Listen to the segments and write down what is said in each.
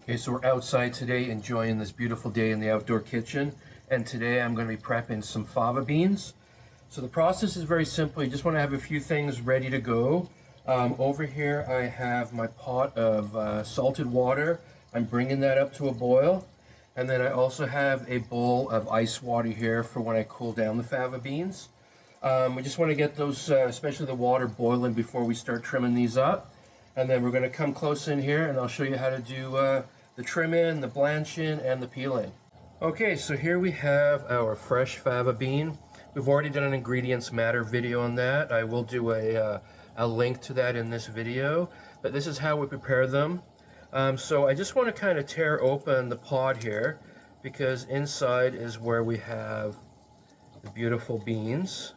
Okay, so we're outside today enjoying this beautiful day in the outdoor kitchen, and today I'm going to be prepping some fava beans. So the process is very simple. You just want to have a few things ready to go. Over here I have my pot of salted water. I'm bringing that up to a boil, and then I also have a bowl of ice water here for when I cool down the fava beans. We just want to get those, especially the water, boiling before we start trimming these up. And then we're going to come close in here and I'll show you how to do the trimming, the blanching, and the peeling. Okay, so here we have our fresh fava bean. We've already done an ingredients matter video on that. I will do a link to that in this video, but this is how we prepare them. So I just want to kind of tear open the pod here because inside is where we have the beautiful beans,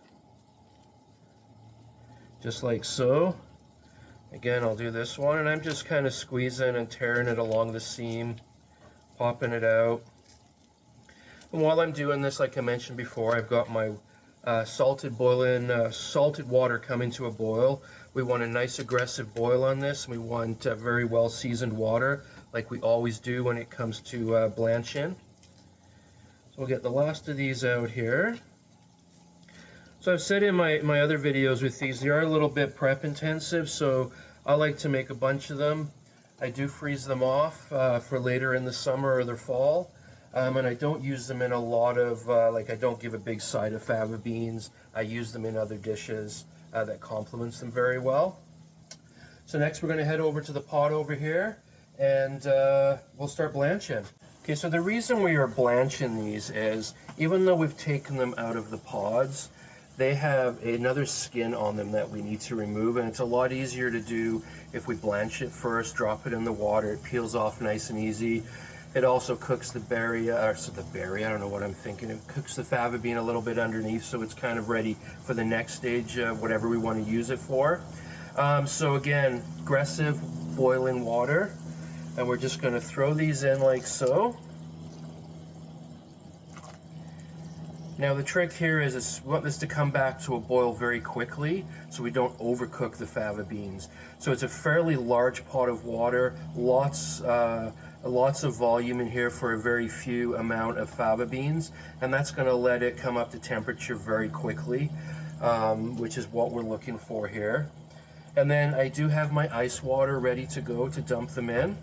just like so. Again, I'll do this one, and I'm just kind of squeezing and tearing it along the seam, popping it out. And while I'm doing this, like I mentioned before, I've got my salted water coming to a boil. We want a nice aggressive boil on this. We want very well seasoned water, like we always do when it comes to blanching. So we'll get the last of these out here. So I've said in my other videos with these, they are a little bit prep intensive, so I like to make a bunch of them. I do freeze them off for later in the summer or the fall, and I don't use them in a lot of, I don't give a big side of fava beans. I use them in other dishes that complements them very well. So next we're going to head over to the pot over here, and we'll start blanching. Okay, so the reason we are blanching these is, even though we've taken them out of the pods, they have another skin on them that we need to remove, and it's a lot easier to do if we blanch it first, drop it in the water. It peels off nice and easy. It also cooks the berry, I don't know what I'm thinking. It cooks the fava bean a little bit underneath, so it's kind of ready for the next stage, whatever we want to use it for. So again, aggressive boiling water, and we're just going to throw these in like so. Now the trick here is we want this to come back to a boil very quickly so we don't overcook the fava beans. So it's a fairly large pot of water, lots of volume in here for a very few amount of fava beans, and that's going to let it come up to temperature very quickly, which is what we're looking for here. And then I do have my ice water ready to go to dump them in.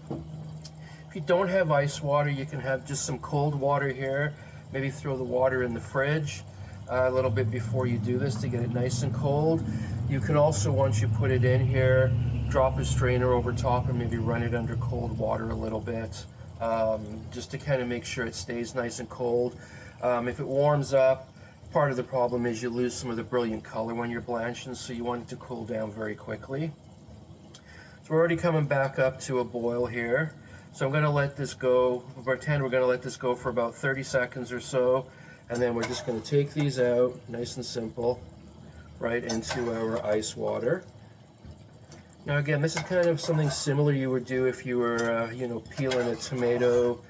If you don't have ice water, you can have just some cold water here. Maybe throw the water in the fridge a little bit before you do this to get it nice and cold. You can also, once you put it in here, drop a strainer over top and maybe run it under cold water a little bit, just to kind of make sure it stays nice and cold. If it warms up, part of the problem is you lose some of the brilliant color when you're blanching, so you want it to cool down very quickly. So we're already coming back up to a boil here. So I'm going to let this go, we're going to let this go for about 30 seconds or so, and then we're just going to take these out, nice and simple, right into our ice water. Now again, this is kind of something similar you would do if you were, peeling a tomato,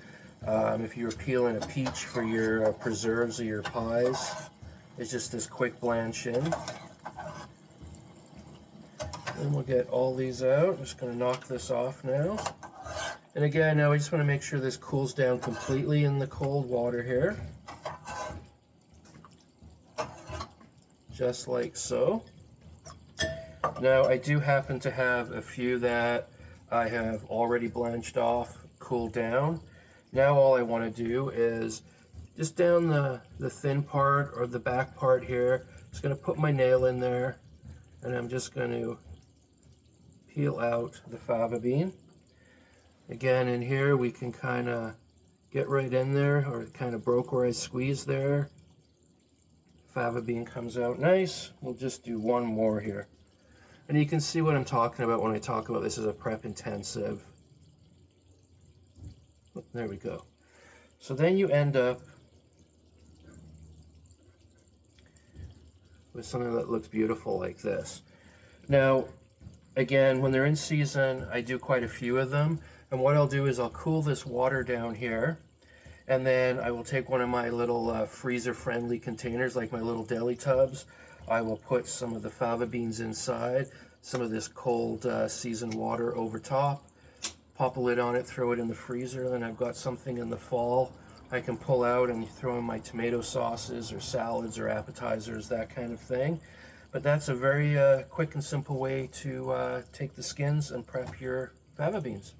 if you were peeling a peach for your preserves or your pies. It's just this quick blanching. And we'll get all these out. I'm just going to knock this off now. And again, now we just want to make sure this cools down completely in the cold water here. Just like so. Now I do happen to have a few that I have already blanched off, cooled down. Now all I want to do is just down the thin part or the back part here. Just going to put my nail in there, and I'm just going to peel out the fava bean. Again, in here we can kind of get right in there, or it kind of broke where I squeezed there. Fava bean comes out nice. We'll just do one more here. And you can see what I'm talking about when I talk about this as a prep intensive. There we go. So then you end up with something that looks beautiful like this. Now, again, when they're in season, I do quite a few of them. And what I'll do is I'll cool this water down here, and then I will take one of my little freezer-friendly containers, like my little deli tubs. I will put some of the fava beans inside, some of this cold seasoned water over top, pop a lid on it, throw it in the freezer, then I've got something in the fall I can pull out and throw in my tomato sauces or salads or appetizers, that kind of thing. But that's a very quick and simple way to take the skins and prep your fava beans.